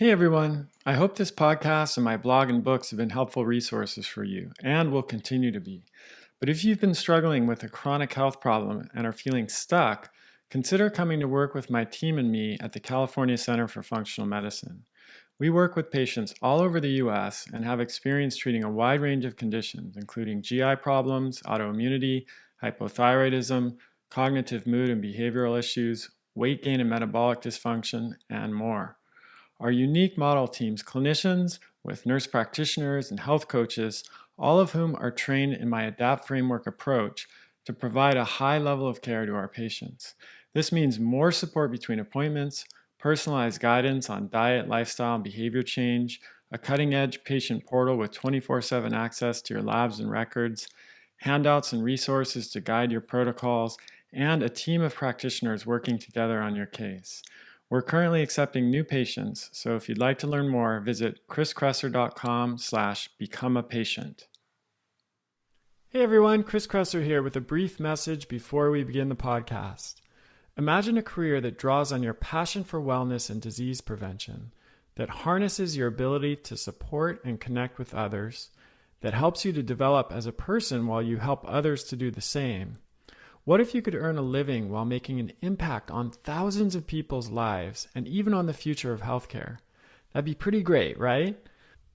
Hey everyone, I hope this podcast and my blog and books have been helpful resources for you and will continue to be. But if you've been struggling with a chronic health problem and are feeling stuck, consider coming to work with my team and me at the California Center for Functional Medicine. We work with patients all over the US and have experience treating a wide range of conditions, including GI problems, autoimmunity, hypothyroidism, cognitive mood and behavioral issues, weight gain and metabolic dysfunction, and more. Our unique model teams clinicians with nurse practitioners and health coaches, all of whom are trained in my ADAPT framework approach to provide a high level of care to our patients. This means more support between appointments, personalized guidance on diet, lifestyle, and behavior change, a cutting-edge patient portal with 24/7 access to your labs and records, handouts and resources to guide your protocols, and a team of practitioners working together on your case. We're currently accepting new patients, so if you'd like to learn more, visit chriskresser.com/become-a-patient. Hey everyone, Chris Kresser here with a brief message before we begin the podcast. Imagine a career that draws on your passion for wellness and disease prevention, that harnesses your ability to support and connect with others, that helps you to develop as a person while you help others to do the same. What if you could earn a living while making an impact on thousands of people's lives and even on the future of healthcare? That'd be pretty great, right?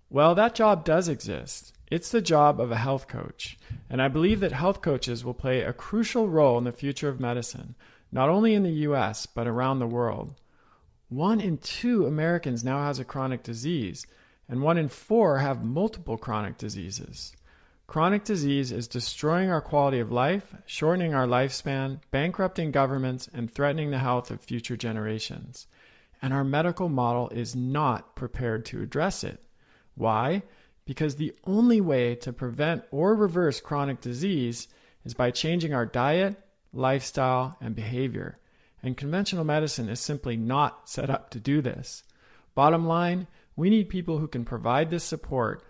Well, that job does exist. It's the job of a health coach, and I believe that health coaches will play a crucial role in the future of medicine, not only in the US, but around the world. 1 in 2 Americans now has a chronic disease, and 1 in 4 have multiple chronic diseases. Chronic disease is destroying our quality of life, shortening our lifespan, bankrupting governments, and threatening the health of future generations. And our medical model is not prepared to address it. Why? Because the only way to prevent or reverse chronic disease is by changing our diet, lifestyle, and behavior. And conventional medicine is simply not set up to do this. Bottom line, we need people who can provide this support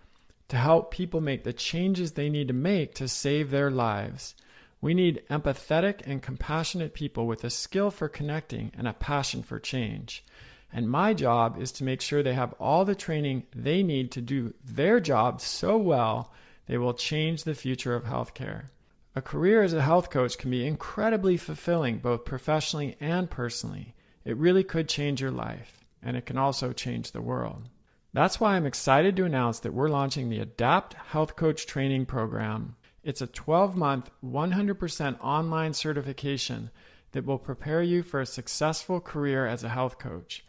to help people make the changes they need to make to save their lives. We need empathetic and compassionate people with a skill for connecting and a passion for change. And my job is to make sure they have all the training they need to do their job so well they will change the future of healthcare. A career as a health coach can be incredibly fulfilling both professionally and personally. It really could change your life, and it can also change the world. That's why I'm excited to announce that we're launching the ADAPT Health Coach Training Program. It's a 12-month, 100% online certification that will prepare you for a successful career as a health coach.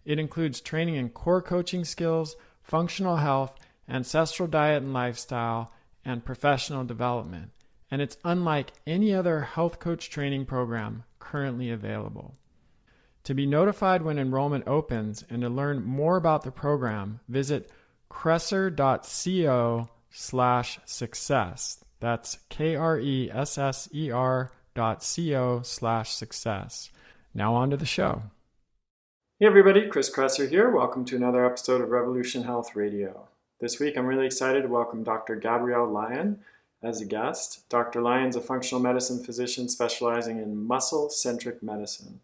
It includes training in core coaching skills, functional health, ancestral diet and lifestyle, and professional development. And it's unlike any other health coach training program currently available. To be notified when enrollment opens and to learn more about the program, visit kresser.co/success. That's KRESSER.co/success. Now on to the show. Hey everybody, Chris Kresser here. Welcome to another episode of Revolution Health Radio. This week I'm really excited to welcome Dr. Gabrielle Lyon as a guest. Dr. Lyon's a functional medicine physician specializing in muscle-centric medicine.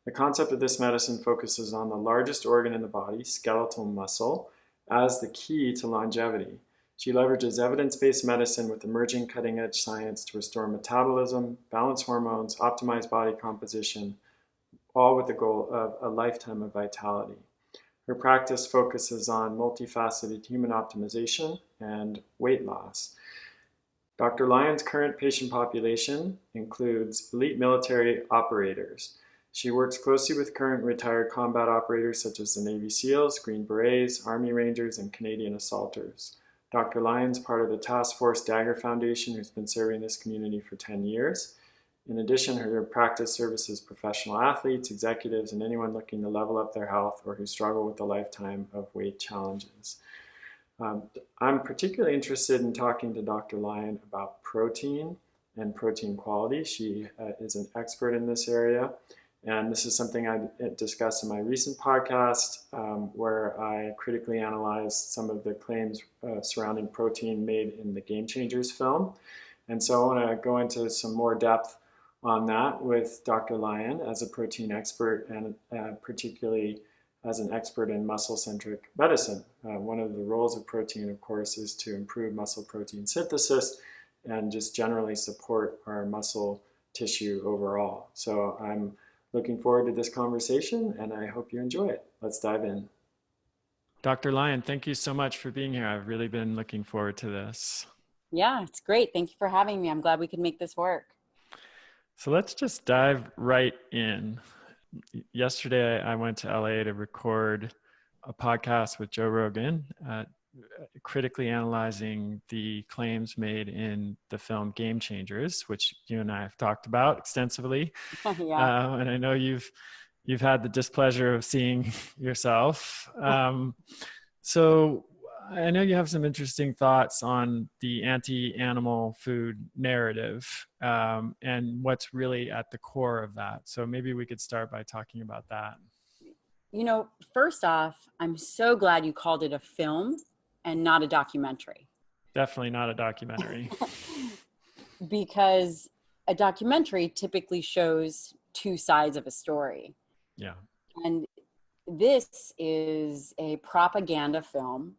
The concept of this medicine focuses on the largest organ in the body, skeletal muscle, as the key to longevity. She leverages evidence-based medicine with emerging cutting-edge science to restore metabolism, balance hormones, optimize body composition, all with the goal of a lifetime of vitality. Her practice focuses on multifaceted human optimization and weight loss. Dr. Lyon's current patient population includes elite military operators. She works closely with current retired combat operators such as the Navy SEALs, Green Berets, Army Rangers, and Canadian Assaulters. Dr. Lyon is part of the Task Force Dagger Foundation, who's been serving this community for 10 years. In addition, her practice services professional athletes, executives, and anyone looking to level up their health or who struggle with a lifetime of weight challenges. I'm particularly interested in talking to Dr. Lyon about protein and protein quality. She is an expert in this area. And this is something I discussed in my recent podcast where I critically analyzed some of the claims surrounding protein made in the Game Changers film. And so I want to go into some more depth on that with Dr. Lyon as a protein expert and particularly as an expert in muscle-centric medicine. One of the roles of protein, of course, is to improve muscle protein synthesis and just generally support our muscle tissue overall. So I'm looking forward to this conversation, and I hope you enjoy it. Let's dive in. Dr. Lyon, thank you so much for being here. I've really been looking forward to this. Yeah, it's great. Thank you for having me. I'm glad we could make this work. So let's just dive right in. Yesterday, I went to L.A. to record a podcast with Joe Rogan, critically analyzing the claims made in the film Game Changers, which you and I have talked about extensively. Yeah. And I know you've had the displeasure of seeing yourself. So I know you have some interesting thoughts on the anti-animal food narrative and what's really at the core of that. So maybe we could start by talking about that. First off, I'm so glad you called it a film and not a documentary. Definitely not a documentary. Because a documentary typically shows two sides of a story. Yeah. And this is a propaganda film.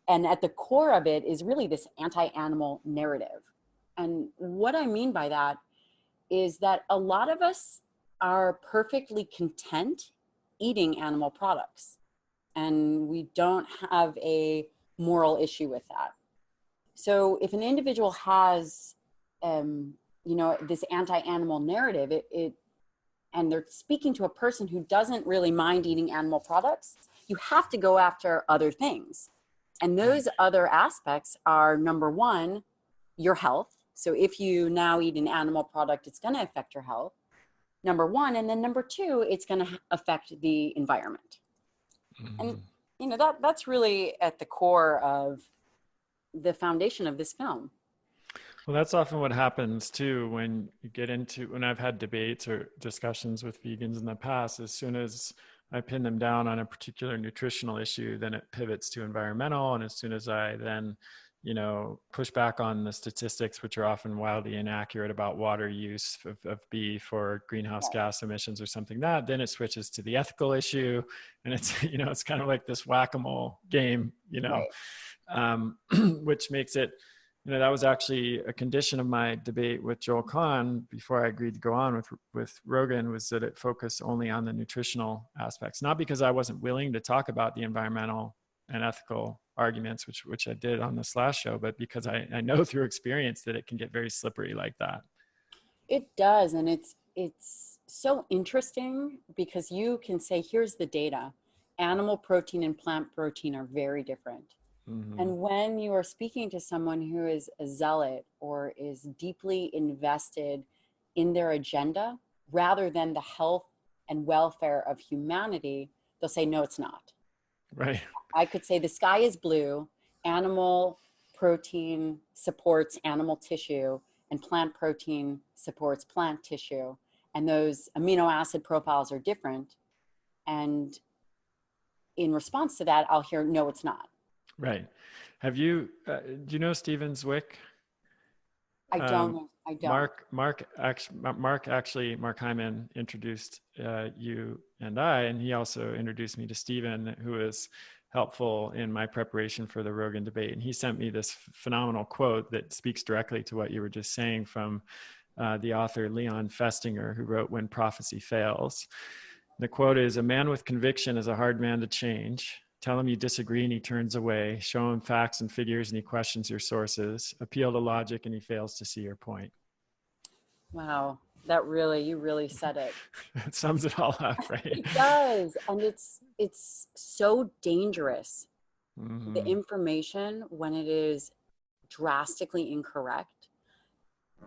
And at the core of it is really this anti-animal narrative. And what I mean by that is that a lot of us are perfectly content eating animal products. And we don't have a moral issue with that. So if an individual has, this anti-animal narrative, and they're speaking to a person who doesn't really mind eating animal products, you have to go after other things. And those other aspects are, number one, your health. So if you now eat an animal product, it's going to affect your health. Number one. And then number two, it's going to affect the environment. Mm-hmm. And, that's really at the core of the foundation of this film. Well, that's often what happens too when I've had debates or discussions with vegans in the past. As soon as I pin them down on a particular nutritional issue, then it pivots to environmental. And as soon as I then, push back on the statistics, which are often wildly inaccurate about water use of beef or greenhouse gas emissions or something then it switches to the ethical issue. And it's, it's kind of like this whack-a-mole game, which makes it, that was actually a condition of my debate with Joel Kahn before I agreed to go on with Rogan, was that it focused only on the nutritional aspects, not because I wasn't willing to talk about the environmental and ethical arguments, which I did on this last show, but because I know through experience that it can get very slippery like that. It does. And it's so interesting because you can say, here's the data. Animal protein and plant protein are very different. Mm-hmm. And when you are speaking to someone who is a zealot or is deeply invested in their agenda, rather than the health and welfare of humanity, they'll say, no, it's not. Right. I could say the sky is blue, animal protein supports animal tissue, and plant protein supports plant tissue. And those amino acid profiles are different. And in response to that, I'll hear, no, it's not. Right. Have you, do you know Stephen Zwick? I don't. Mark Hyman introduced you and and he also introduced me to Stephen, who was helpful in my preparation for the Rogan debate. And he sent me this phenomenal quote that speaks directly to what you were just saying from the author Leon Festinger, who wrote When Prophecy Fails. The quote is, "A man with conviction is a hard man to change. Tell him you disagree and he turns away. Show him facts and figures and he questions your sources. Appeal to logic and he fails to see your point." Wow. You really said it. It sums it all up, right? It does. And it's so dangerous. Mm-hmm. The information, when it is drastically incorrect,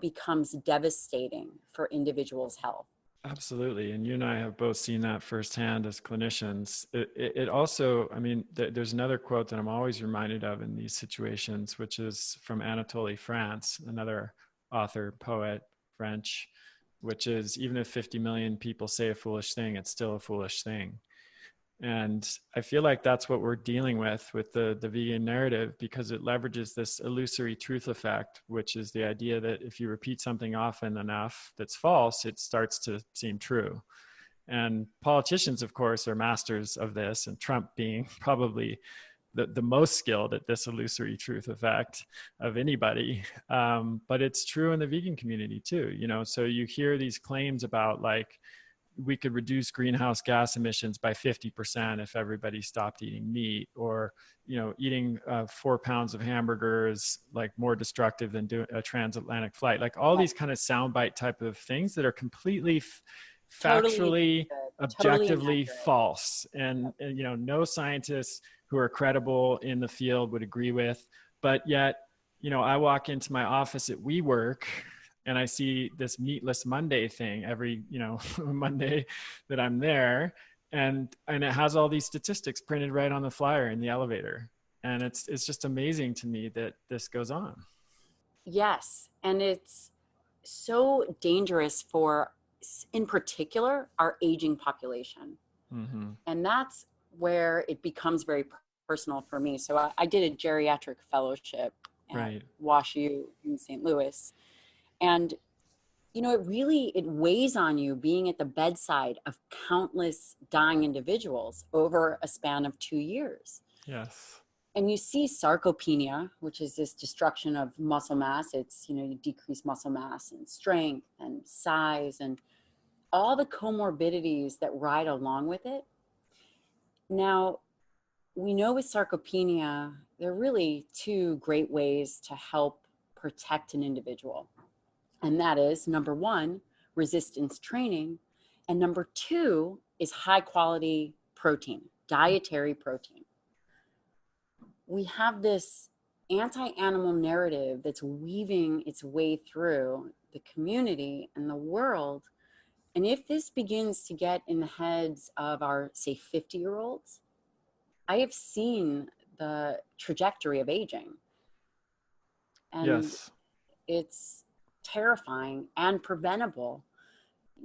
becomes devastating for individuals' health. Absolutely. And you and I have both seen that firsthand as clinicians. It also, there's another quote that I'm always reminded of in these situations, which is from Anatole France, another author, poet, French, which is, even if 50 million people say a foolish thing, it's still a foolish thing. And I feel like that's what we're dealing with the vegan narrative, because it leverages this illusory truth effect, which is the idea that if you repeat something often enough that's false, it starts to seem true. And politicians, of course, are masters of this, and Trump being probably the most skilled at this illusory truth effect of anybody. But it's true in the vegan community too, you know, so you hear these claims about like, we could reduce greenhouse gas emissions by 50% if everybody stopped eating meat, or, you know, eating 4 pounds of hamburger is like more destructive than doing a transatlantic flight. Like all these kind of soundbite type of things that are completely factually, objectively false. And, you know, no scientists who are credible in the field would agree with. But yet, you know, I walk into my office at WeWork and I see this Meatless Monday thing every, you know, Monday that I'm there. And it has all these statistics printed right on the flyer in the elevator. And it's just amazing to me that this goes on. Yes. And it's so dangerous for, in particular, our aging population. Mm-hmm. And that's where it becomes very personal for me. So I did a geriatric fellowship at WashU in St. Louis. And, you know, it weighs on you being at the bedside of countless dying individuals over a span of 2 years. Yes. And you see sarcopenia, which is this destruction of muscle mass. It's, you know, you decrease muscle mass and strength and size and all the comorbidities that ride along with it. Now, we know with sarcopenia, there are really two great ways to help protect an individual. And that is, number one, resistance training. And number two is high quality protein, dietary protein. We have this anti-animal narrative that's weaving its way through the community and the world. And if this begins to get in the heads of our, say, 50-year-olds, I have seen the trajectory of aging. And it's terrifying and preventable.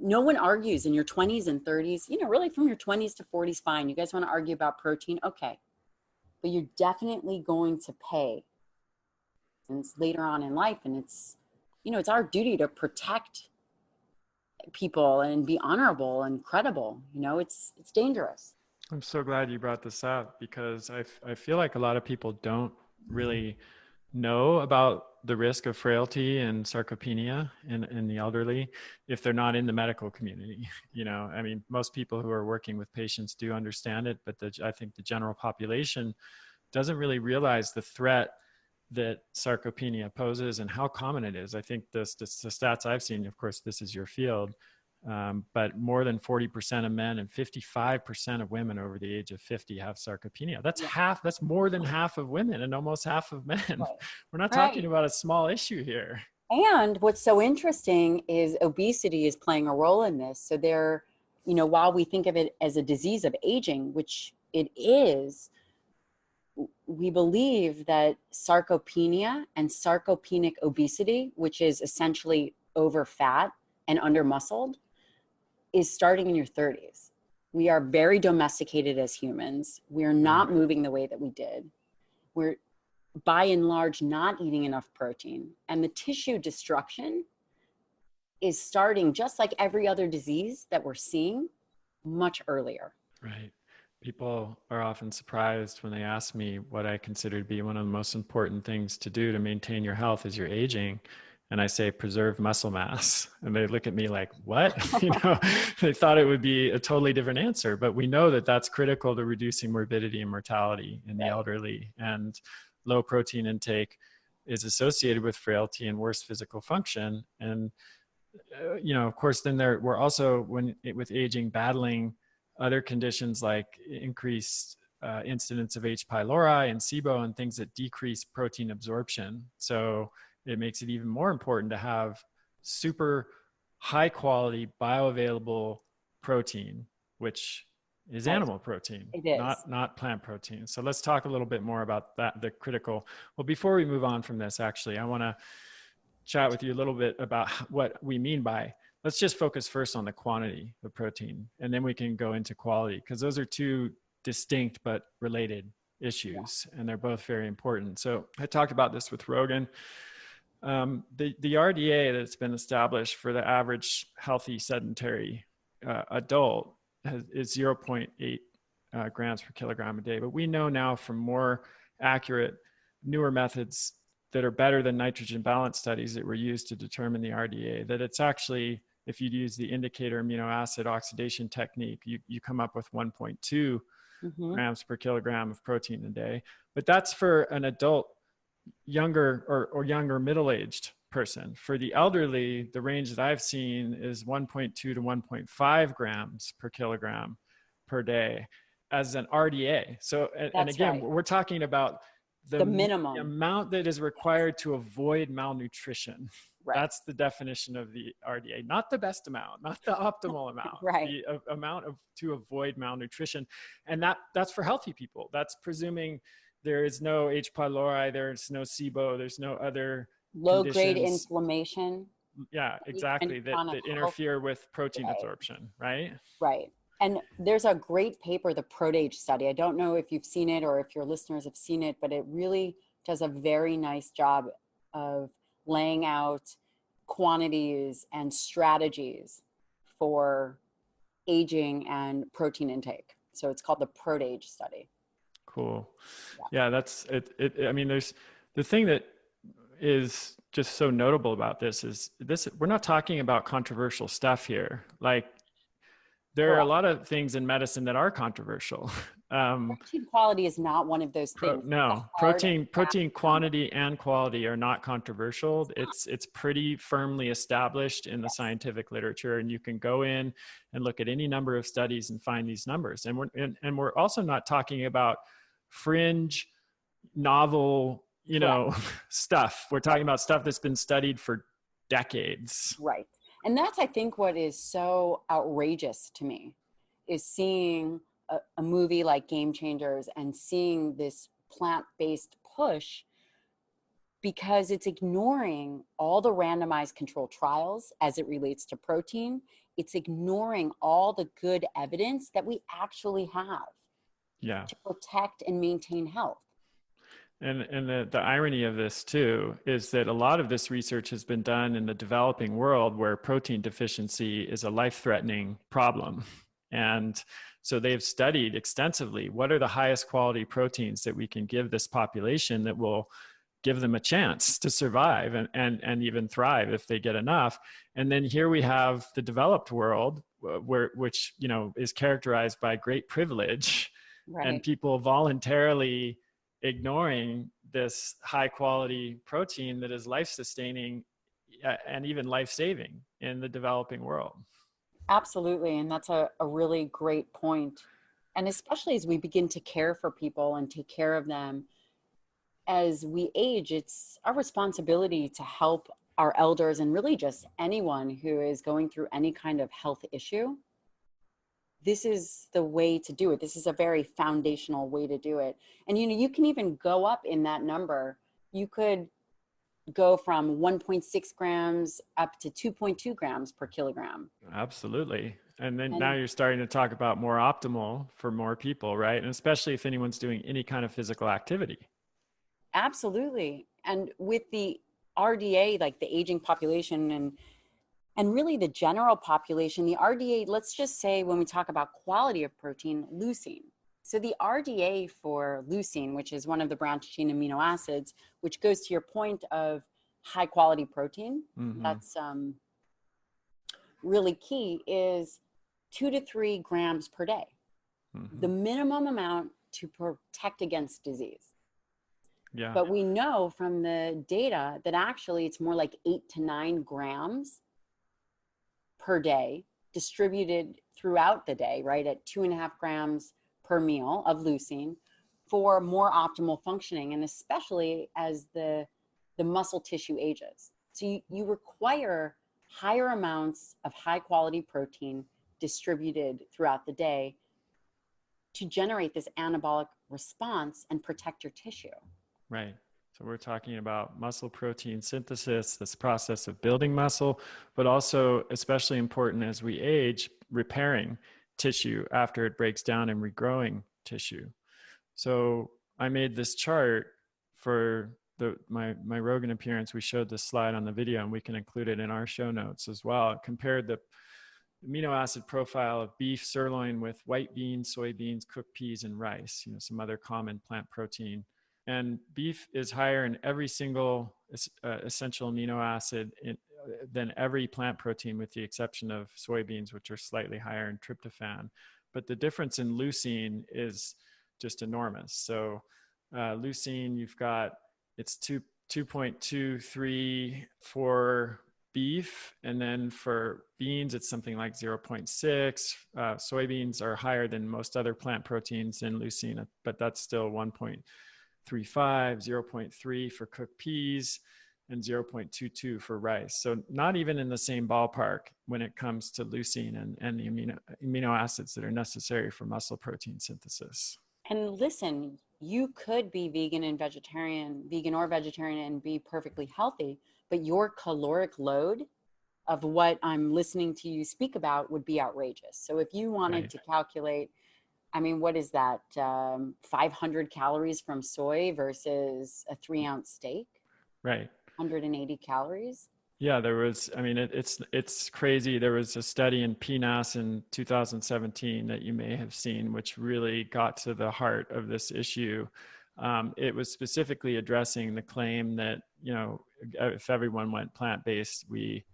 No one argues in your 20s and 30s, you know, really from your 20s to 40s, fine. You guys want to argue about protein? Okay. But you're definitely going to pay. And it's later on in life. And it's, you know, it's our duty to protect people and be honorable and credible. You know, it's dangerous. I'm so glad you brought this up, because I feel like a lot of people don't really know about the risk of frailty and sarcopenia in the elderly if they're not in the medical community. You know, I mean, most people who are working with patients do understand it, but I think the general population doesn't really realize the threat that sarcopenia poses and how common it is. I think the stats I've seen, of course, this is your field, but more than 40% of men and 55% of women over the age of 50 have sarcopenia. That's that's more than half of women and almost half of men. Right. We're not talking about a small issue here. And what's so interesting is obesity is playing a role in this. So there, you know, while we think of it as a disease of aging, which it is, we believe that sarcopenia and sarcopenic obesity, which is essentially over fat and under muscled, is starting in your 30s. We are very domesticated as humans. We are not moving the way that we did. We're by and large not eating enough protein. And the tissue destruction is starting, just like every other disease that we're seeing, much earlier. Right. People are often surprised when they ask me what I consider to be one of the most important things to do to maintain your health as you're aging. And I say, preserve muscle mass. And they look at me like, what? You know, they thought it would be a totally different answer, but we know that that's critical to reducing morbidity and mortality in the elderly. And low protein intake is associated with frailty and worse physical function. And, you know, of course, then we're also, with aging, battling other conditions like increased incidence of H. pylori and SIBO and things that decrease protein absorption. So it makes it even more important to have super high quality bioavailable protein, which is animal protein, not plant protein. So let's talk a little bit more about that, well, before we move on from this, actually, I want to chat with you a little bit about what we mean by, let's just focus first on the quantity of protein, and then we can go into quality, because those are two distinct but related issues, and they're both very important. So I talked about this with Rogan. The RDA that's been established for the average healthy sedentary adult is 0.8 grams per kilogram a day. But we know now from more accurate, newer methods that are better than nitrogen balance studies that were used to determine the RDA, that it's actually, if you use the indicator amino acid oxidation technique, you come up with 1.2 grams per kilogram of protein a day. But that's for an adult, younger or younger middle-aged person. For the elderly, the range that I've seen is 1.2 to 1.5 grams per kilogram per day as an RDA. So, and again, right, we're talking about the minimum amount that is required to avoid malnutrition. Right. That's the definition of the RDA, not the best amount, not the optimal amount, right, the amount to avoid malnutrition. And that's for healthy people. That's presuming there is no H. pylori, there's no SIBO, there's no other low-grade inflammation. Yeah, exactly, that interfere with protein absorption, right? Right. And there's a great paper, the PRODAGE study. I don't know if you've seen it or if your listeners have seen it, but it really does a very nice job of laying out quantities and strategies for aging and protein intake. So it's called the PRODAGE study. Cool. Yeah, that's it. I mean, there's the thing that is just so notable about this is this, we're not talking about controversial stuff here. Like, there are a lot of things in medicine that are controversial. Protein quality is not one of those things. Protein quantity and quality are not controversial. It's pretty firmly established in the scientific literature, and you can go in and look at any number of studies and find these numbers. And we're also not talking about fringe, novel, stuff. We're talking about stuff that's been studied for decades. Right. And that's, I think, what is so outrageous to me, is seeing a movie like Game Changers and seeing this plant-based push, because it's ignoring all the randomized controlled trials as it relates to protein. It's ignoring all the good evidence that we actually have to protect and maintain health. And the irony of this too is that a lot of this research has been done in the developing world, where protein deficiency is a life-threatening problem. And so they've studied extensively what are the highest quality proteins that we can give this population that will give them a chance to survive and even thrive if they get enough. And then here we have the developed world, which is characterized by great privilege, and people voluntarily ignoring this high quality protein that is life sustaining and even life saving in the developing world. Absolutely. And that's a really great point. And especially as we begin to care for people and take care of them as we age, it's our responsibility to help our elders and really just anyone who is going through any kind of health issue. This is the way to do it. This is a very foundational way to do it. And you can even go up in that number. You could go from 1.6 grams up to 2.2 grams per kilogram. Absolutely. And then now you're starting to talk about more optimal for more people, right? And especially if anyone's doing any kind of physical activity. Absolutely. And with the RDA, like the aging population and really the general population, the RDA, let's just say when we talk about quality of protein, leucine. So the RDA for leucine, which is one of the branched chain amino acids, which goes to your point of high quality protein, that's really key, is 2 to 3 grams per day. The minimum amount to protect against disease. Yeah. But we know from the data that actually it's more like 8 to 9 grams per day, distributed throughout the day, right, at 2.5 grams per meal of leucine for more optimal functioning, and especially as the muscle tissue ages. So you require higher amounts of high quality protein distributed throughout the day to generate this anabolic response and protect your tissue. Right. So we're talking about muscle protein synthesis, this process of building muscle, but also especially important as we age, repairing tissue after it breaks down and regrowing tissue. So I made this chart for my Rogan appearance. We showed this slide on the video, and we can include it in our show notes as well. It compared amino acid profile of beef sirloin with white beans, soybeans, cooked peas, and rice, some other common plant protein. And beef is higher in every single essential amino acid than every plant protein, with the exception of soybeans, which are slightly higher in tryptophan. But the difference in leucine is just enormous. So leucine, it's 2.23 for beef, and then for beans it's something like 0.6. Soybeans are higher than most other plant proteins in leucine, but that's still 1.35, 0.3 for cooked peas, and 0.22 for rice. So not even in the same ballpark when it comes to leucine and the amino acids that are necessary for muscle protein synthesis. And listen, you could be vegan or vegetarian, and be perfectly healthy, but your caloric load of what I'm listening to you speak about would be outrageous. So if you wanted to calculate, what is that? 500 calories from soy versus a 3-ounce steak? Right. 180 calories. Yeah, there was, it's crazy. There was a study in PNAS in 2017 that you may have seen, which really got to the heart of this issue. It was specifically addressing the claim that, if everyone went plant-based, we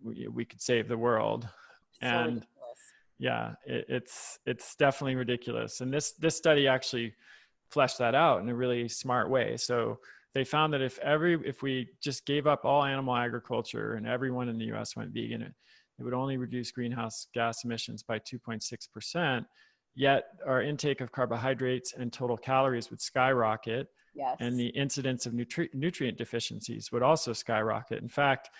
could save the world. So and ridiculous. Yeah, it's definitely ridiculous. And this study actually fleshed that out in a really smart way. So they found that if we just gave up all animal agriculture and everyone in the US went vegan, it would only reduce greenhouse gas emissions by 2.6%. Yet our intake of carbohydrates and total calories would skyrocket. Yes. And the incidence of nutrient deficiencies would also skyrocket. In fact,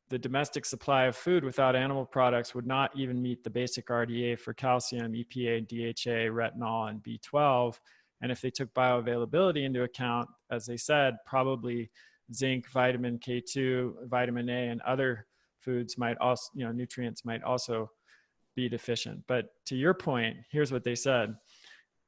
the domestic supply of food without animal products would not even meet the basic RDA for calcium, EPA, DHA, retinol, and B12. And if they took bioavailability into account, as they said, probably zinc, vitamin K2, vitamin A, and other foods might also, nutrients might also be deficient. But to your point, here's what they said.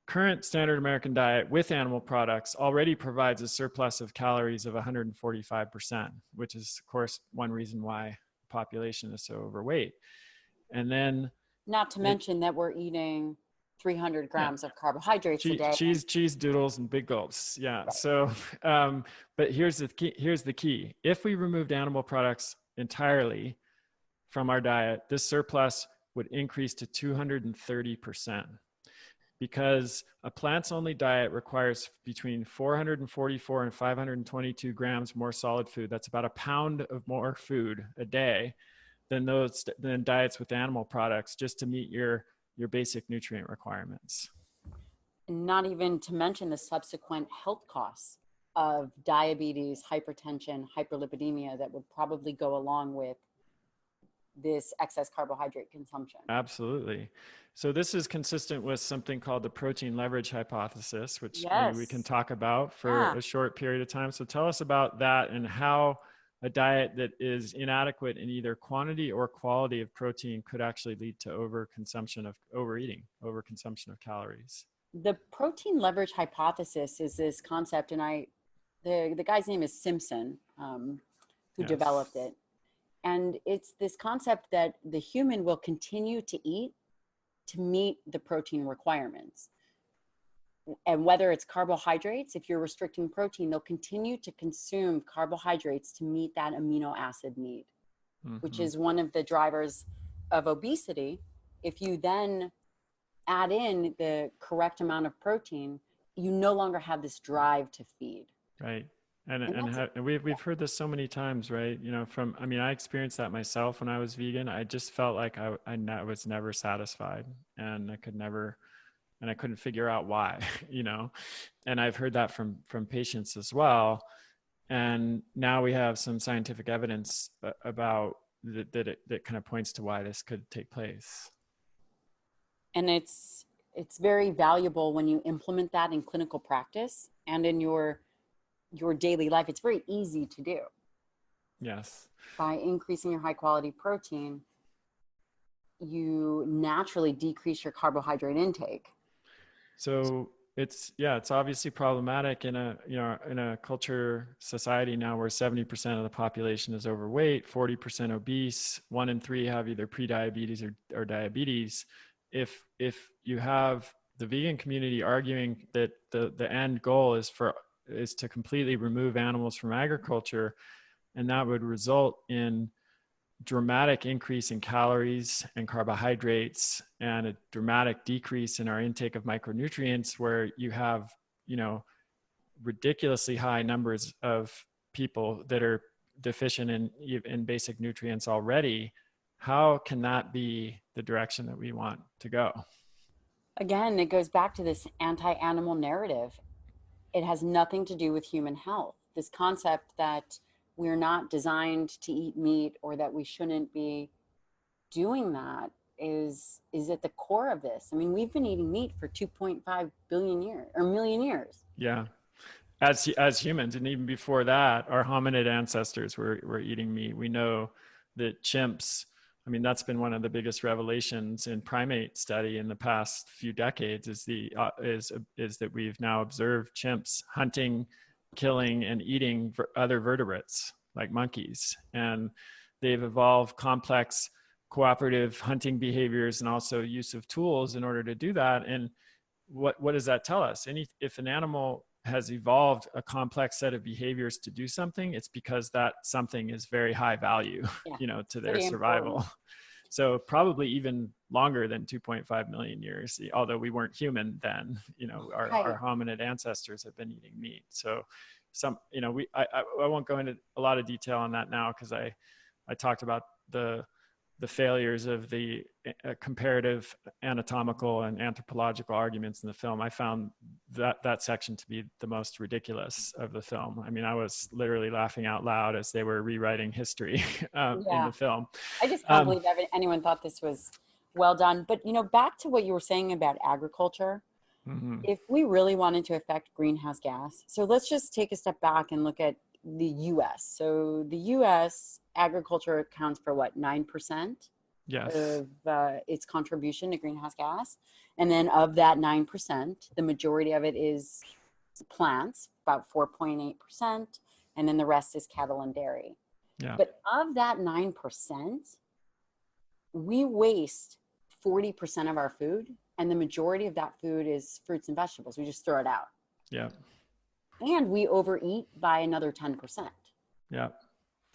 Current standard American diet with animal products already provides a surplus of calories of 145%, which is, of course, one reason why the population is so overweight. And then, not to mention that we're eating 300 grams of carbohydrates a day. Cheese doodles and big gulps. Yeah. Right. So, but here's the key. If we removed animal products entirely from our diet, this surplus would increase to 230%. Because a plants-only diet requires between 444 and 522 grams more solid food. That's about a pound of more food a day than diets with animal products, just to meet your basic nutrient requirements. Not even to mention the subsequent health costs of diabetes, hypertension, hyperlipidemia that would probably go along with this excess carbohydrate consumption. Absolutely. So this is consistent with something called the protein leverage hypothesis, which maybe we can talk about for a short period of time. So tell us about that and how a diet that is inadequate in either quantity or quality of protein could actually lead to overconsumption of calories. The protein leverage hypothesis is this concept, and the guy's name is Simpson, who developed it. And it's this concept that the human will continue to eat to meet the protein requirements. And whether it's carbohydrates, if you're restricting protein, they'll continue to consume carbohydrates to meet that amino acid need, which is one of the drivers of obesity. If you then add in the correct amount of protein, you no longer have this drive to feed. Right. And we've heard this so many times, right? I experienced that myself when I was vegan. I just felt like I was never satisfied, and I couldn't figure out why, and I've heard that from patients as well. And now we have some scientific evidence about that kind of points to why this could take place. And it's very valuable when you implement that in clinical practice and in your daily life. It's very easy to do. Yes. By increasing your high quality protein, you naturally decrease your carbohydrate intake. So it's obviously problematic in a culture society now where 70% of the population is overweight, 40% obese, 1 in 3 have either prediabetes or diabetes. If you have the vegan community arguing that the end goal is to completely remove animals from agriculture, and that would result in dramatic increase in calories and carbohydrates and a dramatic decrease in our intake of micronutrients, where you have, ridiculously high numbers of people that are deficient in basic nutrients already. How can that be the direction that we want to go? Again, it goes back to this anti-animal narrative. It has nothing to do with human health. This concept that we're not designed to eat meat, or that we shouldn't be doing that, is at the core of this. I mean, we've been eating meat for 2.5 billion years or million years. Yeah. As humans, and even before that, our hominid ancestors were eating meat. We know that chimps, I mean, that's been one of the biggest revelations in primate study in the past few decades, is that we've now observed chimps hunting, killing, and eating other vertebrates like monkeys. And they've evolved complex cooperative hunting behaviors and also use of tools in order to do that. And what does that tell us? If an animal has evolved a complex set of behaviors to do something, it's because that something is very high value, to their survival. Important. So probably even longer than 2.5 million years, although we weren't human then, our hominid ancestors have been eating meat. So I won't go into a lot of detail on that now, because I talked about the failures of the comparative anatomical and anthropological arguments in the film. I found that section to be the most ridiculous of the film. I mean, I was literally laughing out loud as they were rewriting history in the film. I just can't believe anyone thought this was well done. But, back to what you were saying about agriculture, if we really wanted to affect greenhouse gas, so let's just take a step back and look at the U.S. So the U.S. agriculture accounts for what, 9% of its contribution to greenhouse gas. And then of that 9%, the majority of it is plants, about 4.8%. And then the rest is cattle and dairy. Yeah. But of that 9%, we waste 40% of our food. And the majority of that food is fruits and vegetables. We just throw it out. Yeah. And we overeat by another 10%. Yeah.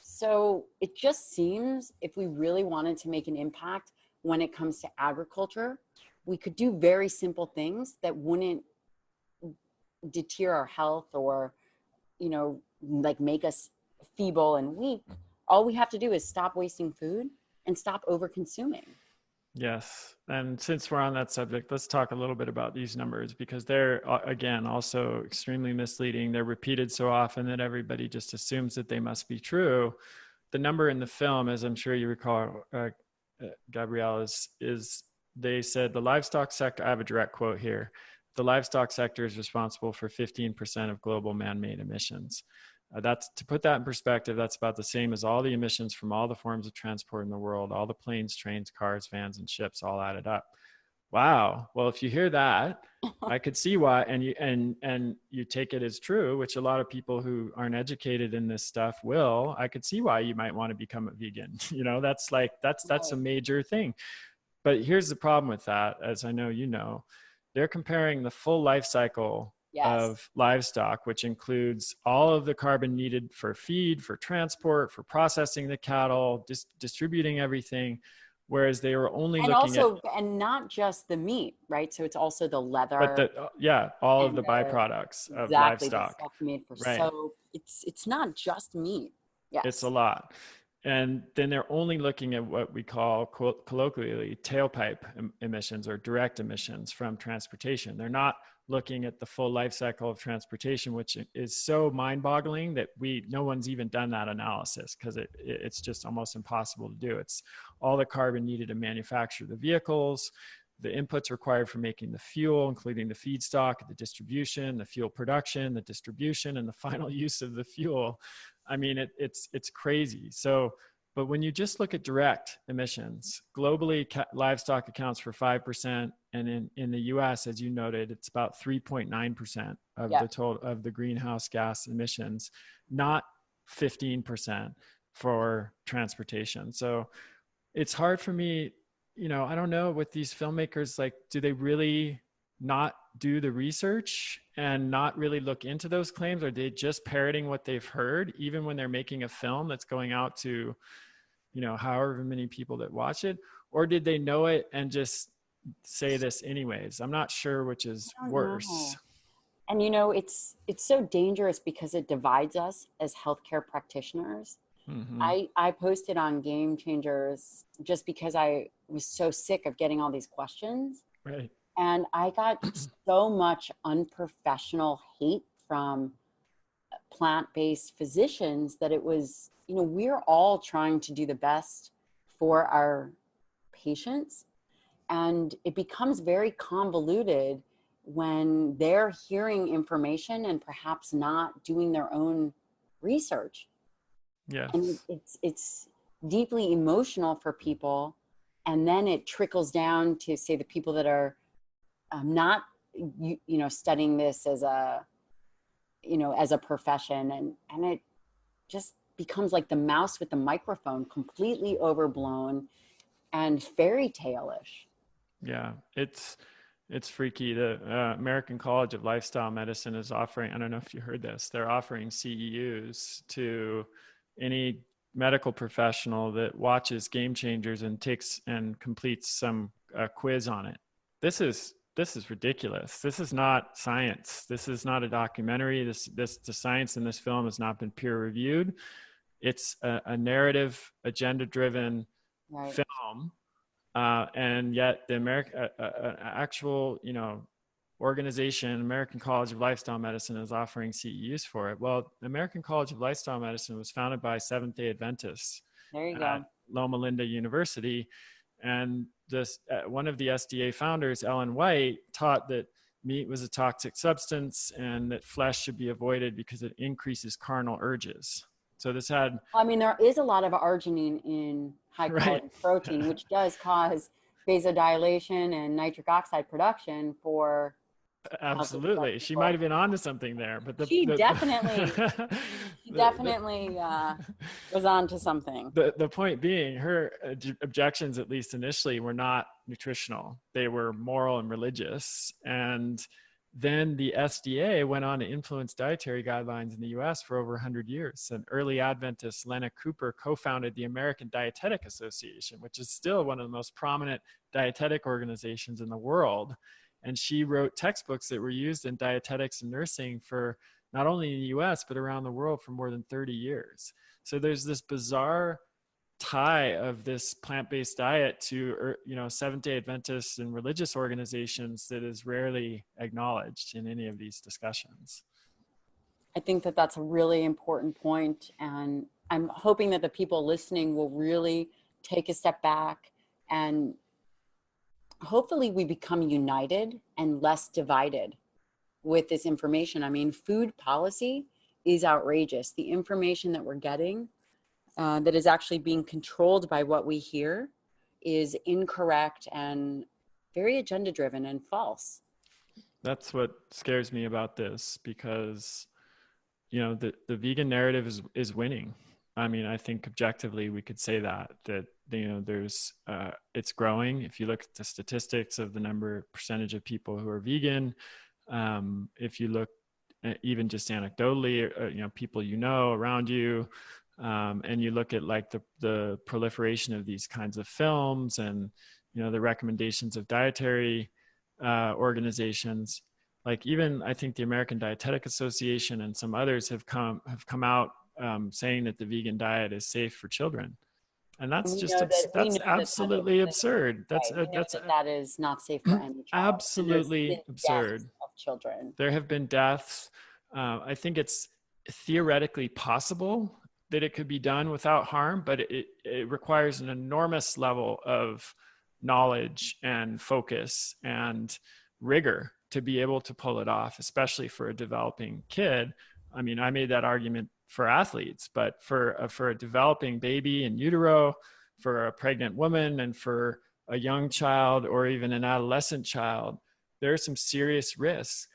So it just seems if we really wanted to make an impact when it comes to agriculture, we could do very simple things that wouldn't deter our health or, like make us feeble and weak. All we have to do is stop wasting food and stop over consuming. Yes. And since we're on that subject, let's talk a little bit about these numbers, because they're, again, also extremely misleading. They're repeated so often that everybody just assumes that they must be true. The number in the film, as I'm sure you recall, Gabrielle, is they said the livestock sector, I have a direct quote here, the livestock sector is responsible for 15% of global man-made emissions. That's, to put that in perspective, that's about the same as all the emissions from all the forms of transport in the world, all the planes, trains, cars, vans, and ships all added up. Wow. Well, if you hear that, I could see why, and you take it as true, which a lot of people who aren't educated in this stuff will. I could see why you might want to become a vegan. That's a major thing. But here's the problem with that, as I know, they're comparing the full life cycle of livestock, which includes all of the carbon needed for feed, for transport, for processing the cattle, distributing everything, whereas they were only and not just the meat, right? So it's also the leather, but all of the byproducts of livestock. The stuff made for soap. It's not just meat. Yes, it's a lot. And then they're only looking at what we call colloquially tailpipe emissions or direct emissions from transportation. They're not looking at the full life cycle of transportation, which is so mind-boggling that no one's even done that analysis, because it's just almost impossible to do. It's all the carbon needed to manufacture the vehicles, the inputs required for making the fuel, including the feedstock, the distribution, the fuel production, the distribution, and the final use of the fuel. I mean, it's crazy. So But when you just look at direct emissions, globally, livestock accounts for 5%. And in the US, as you noted, it's about 3.9% of the total of the greenhouse gas emissions, not 15% for transportation. So it's hard for me, I don't know, with these filmmakers, like, do they really not do the research and not really look into those claims? Or are they just parroting what they've heard, even when they're making a film that's going out to, however many people that watch it? Or did they know it and just say this anyways? I'm not sure which is worse. And it's so dangerous because it divides us as healthcare practitioners. Mm-hmm. I posted on Game Changers just because I was so sick of getting all these questions. Right. And I got so much unprofessional hate from plant-based physicians that it was, we're all trying to do the best for our patients. And it becomes very convoluted when they're hearing information and perhaps not doing their own research. Yes. And it's deeply emotional for people. And then it trickles down to, say, the people that are not, studying this as a, as a profession. And it just becomes like the mouse with the microphone, completely overblown and fairy tale-ish. Yeah, it's freaky. The American College of Lifestyle Medicine is offering, I don't know if you heard this, they're offering CEUs to any medical professional that watches Game Changers and takes and completes some quiz on it. This is ridiculous. This is not science. This is not a documentary. The science in this film has not been peer reviewed. It's a narrative, agenda-driven film. And yet the actual, organization, American College of Lifestyle Medicine, is offering CEUs for it. Well, the American College of Lifestyle Medicine was founded by Seventh-day Adventists at Loma Linda University. And one of the SDA founders, Ellen White, taught that meat was a toxic substance and that flesh should be avoided because it increases carnal urges. So this had... there is a lot of arginine in high quality protein, which does cause vasodilation and nitric oxide production for... Absolutely. She might have been onto something there, but she definitely was onto something. The point being, her objections, at least initially, were not nutritional. They were moral and religious. And then the SDA went on to influence dietary guidelines in the US for over 100 years. And early Adventist Lena Cooper co-founded the American Dietetic Association, which is still one of the most prominent dietetic organizations in the world. And she wrote textbooks that were used in dietetics and nursing for not only in the US, but around the world for more than 30 years. So there's this bizarre tie of this plant-based diet to, Seventh-day Adventists and religious organizations that is rarely acknowledged in any of these discussions. I think that that's a really important point. And I'm hoping that the people listening will really take a step back, and hopefully we become united and less divided with this information. Food policy is outrageous. The information that we're getting that is actually being controlled by what we hear is incorrect and very agenda driven and false. That's what scares me about this, because the vegan narrative is winning. I think objectively we could say that there's it's growing. If you look at the statistics of the percentage of people who are vegan, if you look even just anecdotally, people around you, and you look at like the proliferation of these kinds of films and the recommendations of dietary organizations, like even I think the American Dietetic Association and some others have come out saying that the vegan diet is safe for children. And that's just that's absolutely absurd. That is not safe for any child. Absolutely absurd. Of children. There have been deaths. I think it's theoretically possible that it could be done without harm, but it requires an enormous level of knowledge and focus and rigor to be able to pull it off, especially for a developing kid. I made that argument for athletes, but for a developing baby in utero, for a pregnant woman, and for a young child or even an adolescent child, there are some serious risks,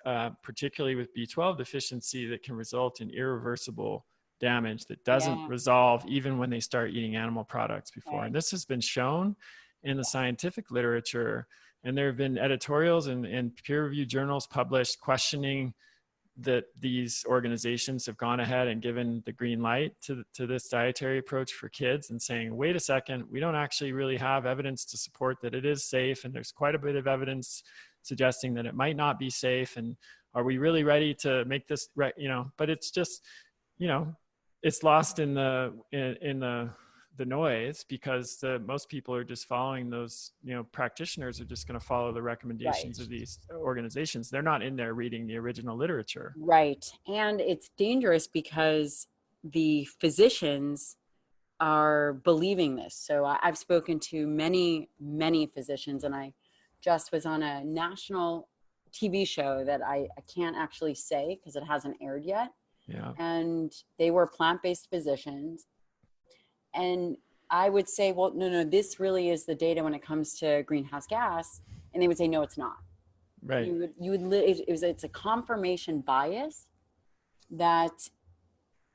particularly with B12 deficiency, that can result in irreversible damage that doesn't resolve even when they start eating animal products before. And this has been shown in the scientific literature. And there have been editorials and peer-reviewed journals published questioning that these organizations have gone ahead and given the green light to this dietary approach for kids, and saying, wait a second, we don't actually really have evidence to support that it is safe. And there's quite a bit of evidence suggesting that it might not be safe. And are we really ready to make this right? But it's just, it's lost in the noise, because most people are just following those, practitioners are just going to follow the recommendations of these organizations. They're not in there reading the original literature. Right. And it's dangerous because the physicians are believing this. So I've spoken to many, many physicians, and I just was on a national TV show that I can't actually say because it hasn't aired yet. Yeah. And they were plant-based physicians. And I would say, well, no, this really is the data when it comes to greenhouse gas. And they would say, no, it's not. Right. It's a confirmation bias that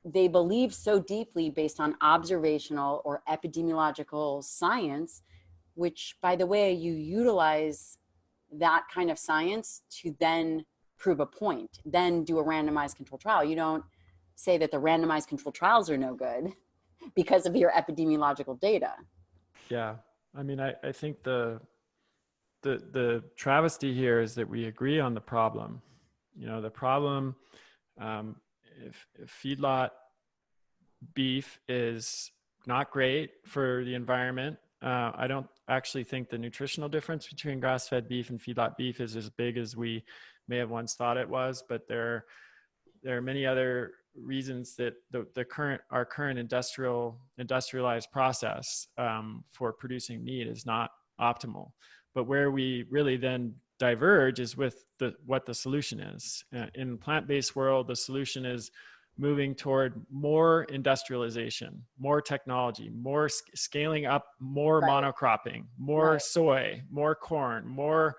they believe so deeply based on observational or epidemiological science, which, by the way, you utilize that kind of science to then prove a point, then do a randomized control trial. You don't say that the randomized control trials are no good because of your epidemiological data. Yeah. I mean, I think the travesty here is that we agree on the problem. The problem, if feedlot beef is not great for the environment, I don't actually think the nutritional difference between grass-fed beef and feedlot beef is as big as we may have once thought it was. But there are many other reasons that our current industrialized process for producing meat is not optimal. But where we really then diverge is with what the solution is. In the plant-based world, the solution is moving toward more industrialization, more technology, more scaling up, more monocropping, more soy, more corn, more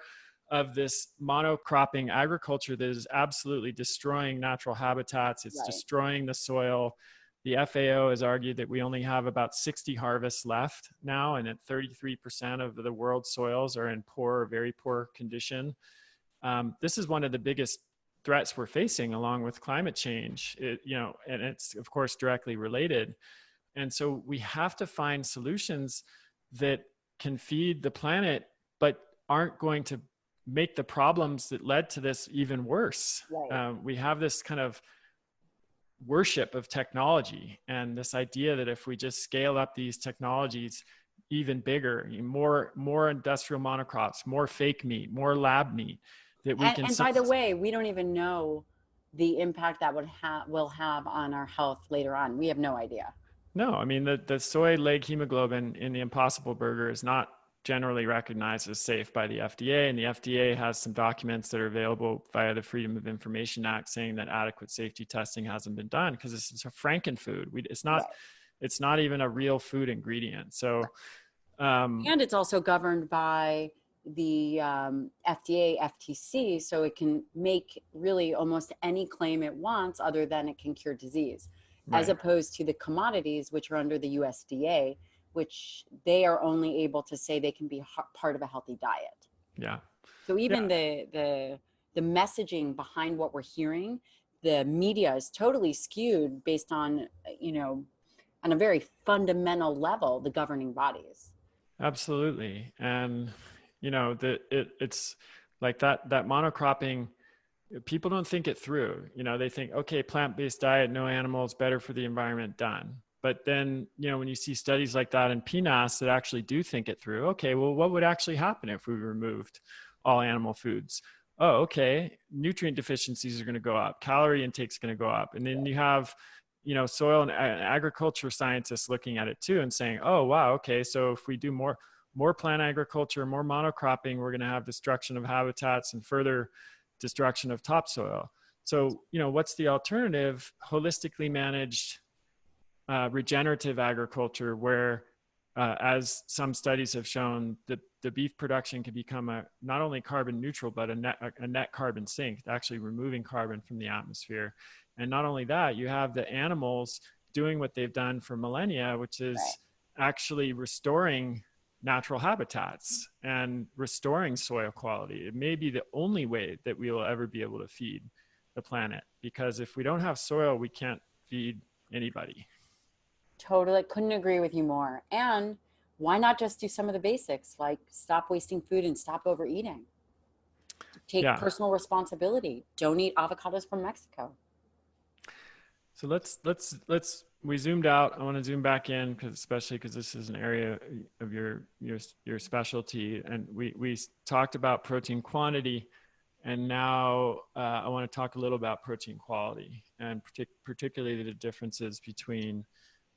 of this monocropping agriculture that is absolutely destroying natural habitats. It's destroying the soil. The FAO has argued that we only have about 60 harvests left now, and that 33% of the world's soils are in poor or very poor condition. This is one of the biggest threats we're facing, along with climate change, and it's of course directly related. And so we have to find solutions that can feed the planet, but aren't going to make the problems that led to this even worse. We have this kind of worship of technology, and this idea that if we just scale up these technologies even bigger, more industrial monocrops, more fake meat, more lab meat, that we can. And by the way, we don't even know the impact that will have on our health later on. We have no idea. No, I mean, the soy leg hemoglobin in the Impossible Burger is not generally recognized as safe by the FDA, and the FDA has some documents that are available via the Freedom of Information Act saying that adequate safety testing hasn't been done because it's a frankenfood. It's not even a real food ingredient. So, and it's also governed by the FDA, FTC, so it can make really almost any claim it wants other than it can cure disease, as opposed to the commodities, which are under the USDA, which they are only able to say they can be part of a healthy diet. Yeah. So even the messaging behind what we're hearing, the media is totally skewed based on, on a very fundamental level, the governing bodies. Absolutely. And, it's like that monocropping, people don't think it through. They think, okay, plant-based diet, no animals, better for the environment, done. But then, when you see studies like that in PNAS that actually do think it through, okay, well, what would actually happen if we removed all animal foods? Oh, okay, nutrient deficiencies are going to go up, calorie intake is going to go up. And then you have, soil and agriculture scientists looking at it too and saying, oh, wow, okay, so if we do more plant agriculture, more monocropping, we're going to have destruction of habitats and further destruction of topsoil. So, what's the alternative? Holistically managed regenerative agriculture, where as some studies have shown, the beef production can become not only carbon neutral, but a net carbon sink, actually removing carbon from the atmosphere. And not only that, you have the animals doing what they've done for millennia, which is actually restoring natural habitats and restoring soil quality. It may be the only way that we will ever be able to feed the planet, because if we don't have soil, we can't feed anybody. Totally. Couldn't agree with you more. And why not just do some of the basics, like stop wasting food and stop overeating? Take personal responsibility. Don't eat avocados from Mexico. So we zoomed out. I want to zoom back in, especially because this is an area of your specialty. And we talked about protein quantity, and now I want to talk a little about protein quality, and particularly the differences between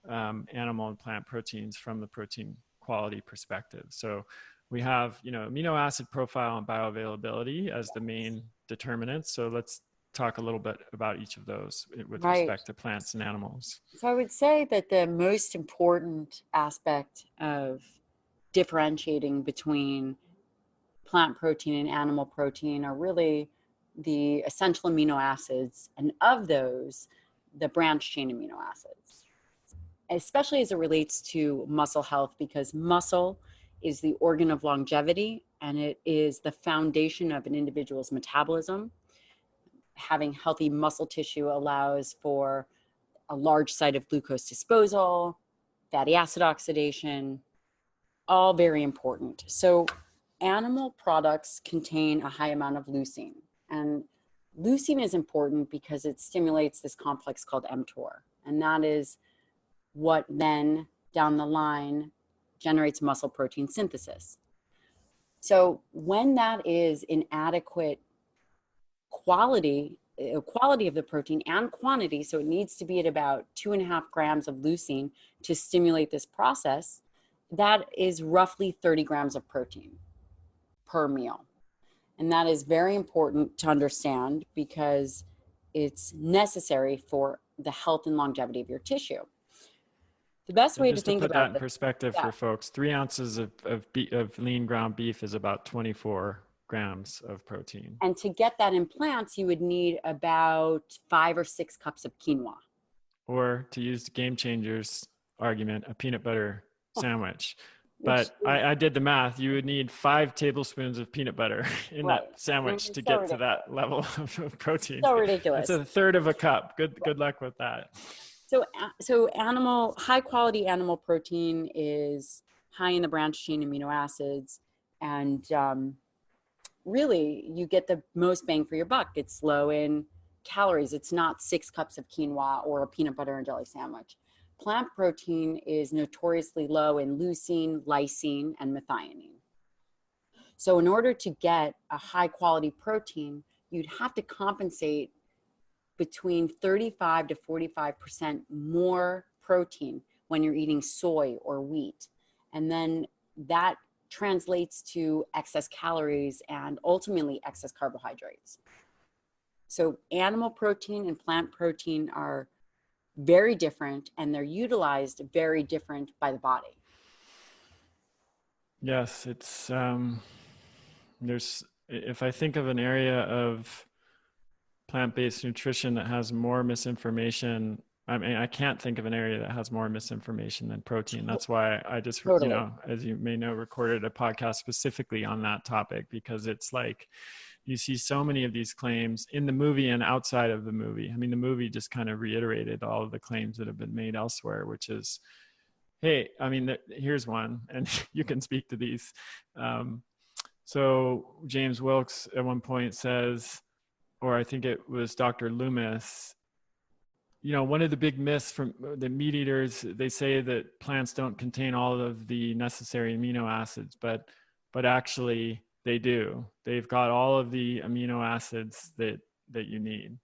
animal and plant proteins from the protein quality perspective. So we have, amino acid profile and bioavailability as the main determinants. So let's talk a little bit about each of those with respect to plants and animals. So I would say that the most important aspect of differentiating between plant protein and animal protein are really the essential amino acids, and of those, the branched chain amino acids, especially as it relates to muscle health, because muscle is the organ of longevity and it is the foundation of an individual's metabolism. Having healthy muscle tissue allows for a large site of glucose disposal, fatty acid oxidation, all very important. So animal products contain a high amount of leucine, and leucine is important because it stimulates this complex called mTOR, and that is what then down the line generates muscle protein synthesis. So when that is inadequate quality of the protein and quantity, so it needs to be at about 2.5 grams of leucine to stimulate this process, that is roughly 30 grams of protein per meal. And that is very important to understand because it's necessary for the health and longevity of your tissue. The best way to think about that in perspective for folks, 3 ounces of lean ground beef is about 24 grams of protein. And to get that in plants, you would need about 5 or 6 cups of quinoa. Or to use the Game Changers argument, a peanut butter sandwich. But I did the math. You would need 5 tablespoons of peanut butter in that sandwich to get to that level of protein. So ridiculous. It's a third of a cup. Good luck with that. So high quality animal protein is high in the branched chain amino acids, and really you get the most bang for your buck. It's low in calories. It's not 6 cups of quinoa or a peanut butter and jelly sandwich. Plant protein is notoriously low in leucine, lysine, and methionine. So in order to get a high quality protein, you'd have to compensate between 35 to 45% more protein when you're eating soy or wheat. And then that translates to excess calories and ultimately excess carbohydrates. So animal protein and plant protein are very different, and they're utilized very different by the body. Yes, it's if I think of an area of plant-based nutrition that has more misinformation, I mean, I can't think of an area that has more misinformation than protein. That's why I just, as you may know, recorded a podcast specifically on that topic, because it's like, you see so many of these claims in the movie and outside of the movie. I mean, the movie just kind of reiterated all of the claims that have been made elsewhere, which is, hey, I mean, here's one, and you can speak to these. So James Wilkes at one point says, or I think it was Dr. Loomis, one of the big myths from the meat eaters, they say that plants don't contain all of the necessary amino acids, but actually they do. They've got all of the amino acids that you need.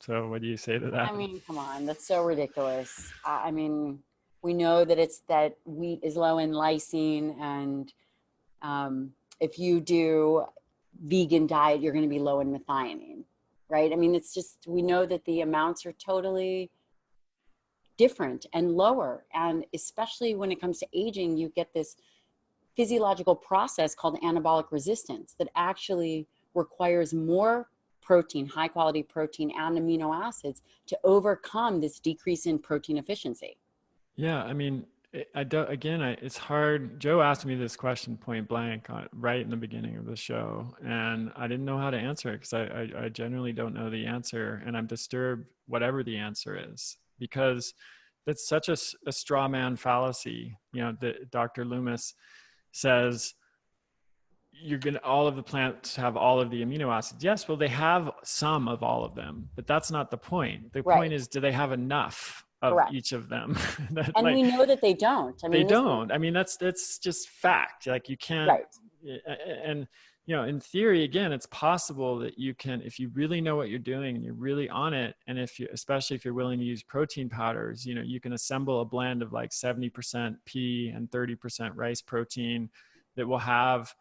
So what do you say to that? I mean, come on, that's so ridiculous. I mean, we know that wheat is low in lysine, and if you do vegan diet, you're going to be low in methionine. right? I mean, it's just, we know that the amounts are totally different and lower. And especially when it comes to aging, you get this physiological process called anabolic resistance that actually requires more protein, high quality protein and amino acids to overcome this decrease in protein efficiency. Yeah, I mean, I don't, again, it's hard. Joe asked me this question point blank right in the beginning of the show, and I didn't know how to answer it because I generally don't know the answer, and I'm disturbed whatever the answer is, because that's such a straw man fallacy. You know, Dr. Loomis says all of the plants have all of the amino acids. Yes, well, they have some of all of them, but that's not the point. The point is, do they have enough of Correct. each of them? And we know that they don't. I mean, they don't. I mean, that's just fact. Like, you can't. Right. And in theory, again, it's possible that you can, if you really know what you're doing and you're really on it, and especially if you're willing to use protein powders, you can assemble a blend of like 70% pea and 30% rice protein that will have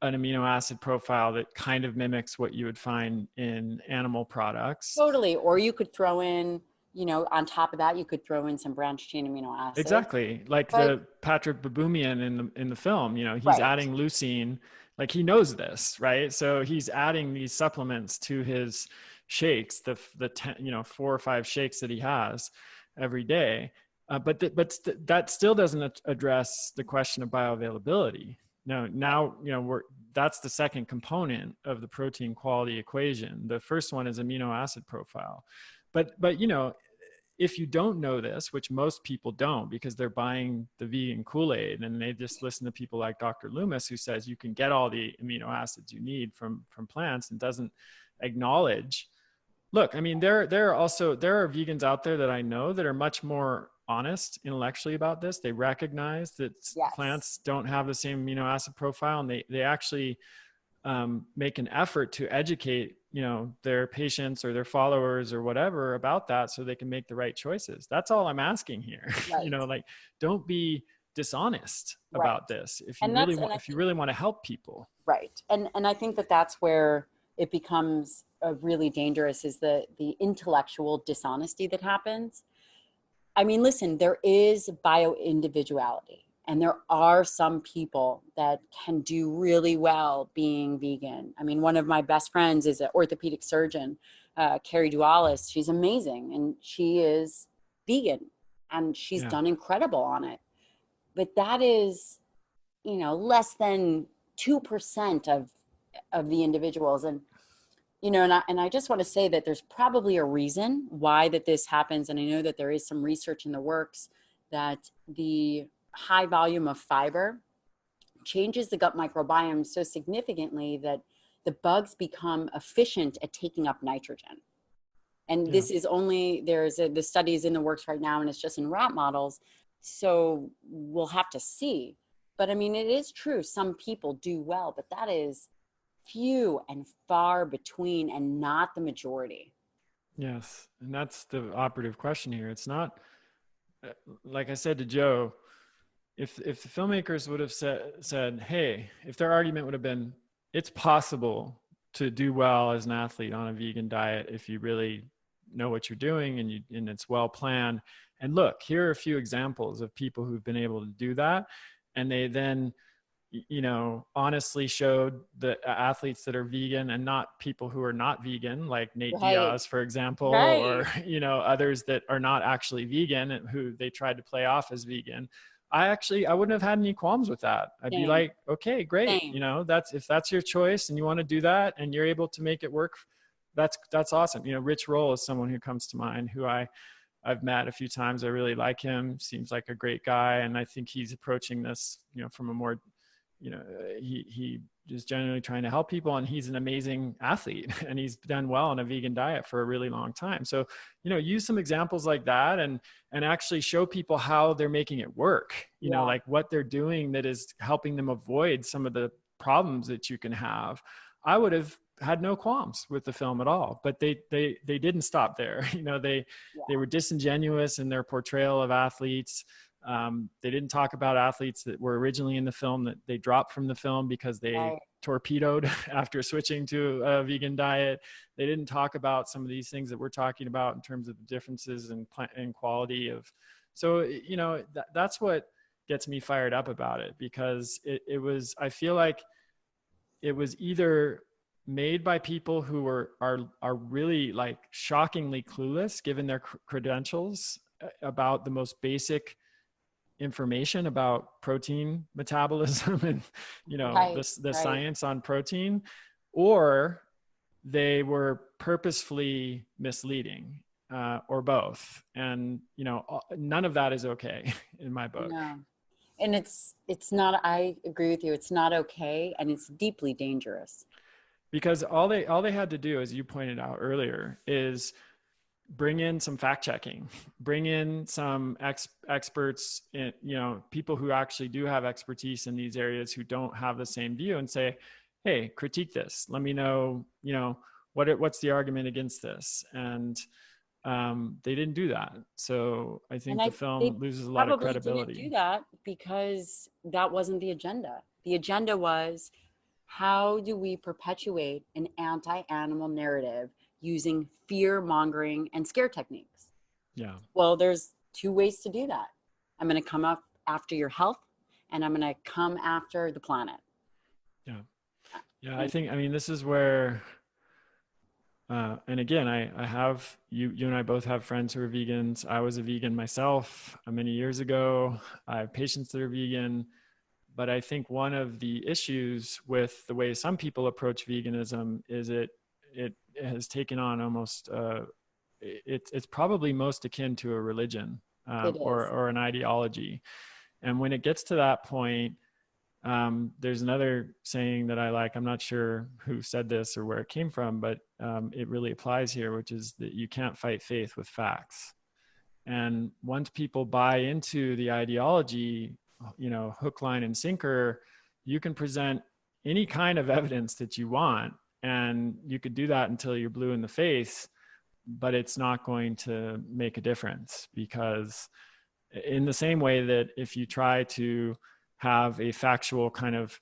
an amino acid profile that kind of mimics what you would find in animal products. Totally. Or you could throw in, on top of that, you could throw in some branched chain amino acids. Exactly. Like the Patrick Baboumian in the film, he's adding leucine, like he knows this, right? So he's adding these supplements to his shakes, the 4 or 5 shakes that he has every day. But that still doesn't address the question of bioavailability. Now, that's the second component of the protein quality equation. The first one is amino acid profile. But if you don't know this, which most people don't because they're buying the vegan Kool-Aid and they just listen to people like Dr. Loomis, who says you can get all the amino acids you need from plants, and doesn't acknowledge. Look, I mean, there are vegans out there that I know that are much more honest intellectually about this. They recognize that plants don't have the same amino acid profile, and they actually make an effort to educate their patients or their followers or whatever about that, so they can make the right choices. That's all I'm asking here. Like, don't be dishonest about this if you really want to help people. Right. And I think that that's where it becomes really dangerous, is the intellectual dishonesty that happens. I mean, listen, there is bio-individuality, and there are some people that can do really well being vegan. I mean, one of my best friends is an orthopedic surgeon, Carrie Dualis. She's amazing, and she is vegan, and she's done incredible on it. But that is, less than 2% of the individuals. And and I just want to say that there's probably a reason why that this happens. And I know that there is some research in the works that the high volume of fiber changes the gut microbiome so significantly that the bugs become efficient at taking up nitrogen. And this is only, the study is in the works right now, and it's just in rat models. So we'll have to see. But I mean, it is true. Some people do well, but that is few and far between, and not the majority. Yes. And that's the operative question here. It's not, like I said to Joe, if the filmmakers would have said, hey, if their argument would have been, it's possible to do well as an athlete on a vegan diet if you really know what you're doing and it's well planned. And look, here are a few examples of people who've been able to do that. And they then, honestly showed the athletes that are vegan and not people who are not vegan, like Nate Diaz, for example, or, others that are not actually vegan and who they tried to play off as vegan. I wouldn't have had any qualms with that. I'd be like, okay, great. If that's your choice and you want to do that and you're able to make it work, that's awesome. Rich Roll is someone who comes to mind, who I've met a few times. I really like him. Seems like a great guy. And I think he's approaching this, from a more, he is generally trying to help people, and he's an amazing athlete and he's done well on a vegan diet for a really long time. So, use some examples like that and actually show people how they're making it work, like what they're doing that is helping them avoid some of the problems that you can have. I would have had no qualms with the film at all, but they didn't stop there. They were disingenuous in their portrayal of athletes. They didn't talk about athletes that were originally in the film that they dropped from the film because they Right. torpedoed after switching to a vegan diet. They didn't talk about some of these things that we're talking about in terms of the differences in quality of. So, you know, that's what gets me fired up about it, because it was, I feel like it was either made by people who are really like shockingly clueless given their credentials about the most basic information about protein metabolism and, you know, Right. the Right. science on protein, or they were purposefully misleading, or both. And, you know, none of that is okay in my book. No. And it's not, I agree with you. It's not okay. And it's deeply dangerous. Because all they had to do, as you pointed out earlier, is bring in some fact checking, bring in some experts, in, you know, people who actually do have expertise in these areas who don't have the same view, and say, hey, critique this. Let me know, you know, what's the argument against this? And they didn't do that. So I think the film loses a lot of credibility. Didn't do that because that wasn't the agenda. The agenda was, how do we perpetuate an anti-animal narrative using fear-mongering and scare techniques? Yeah. Well, there's two ways to do that. I'm going to come up after your health, and I'm going to come after the planet. Yeah. Yeah. I think, I mean, this is where, and again, I have, you and I both have friends who are vegans. I was a vegan myself many years ago. I have patients that are vegan. But I think one of the issues with the way some people approach veganism is it has taken on almost, it's probably most akin to a religion, or an ideology. And when it gets to that point, there's another saying that I like, I'm not sure who said this or where it came from, but it really applies here, which is that you can't fight faith with facts. And once people buy into the ideology, you know, hook, line, and sinker, you can present any kind of evidence that you want. And you could do that until you're blue in the face, but it's not going to make a difference, because in the same way that if you try to have a factual kind of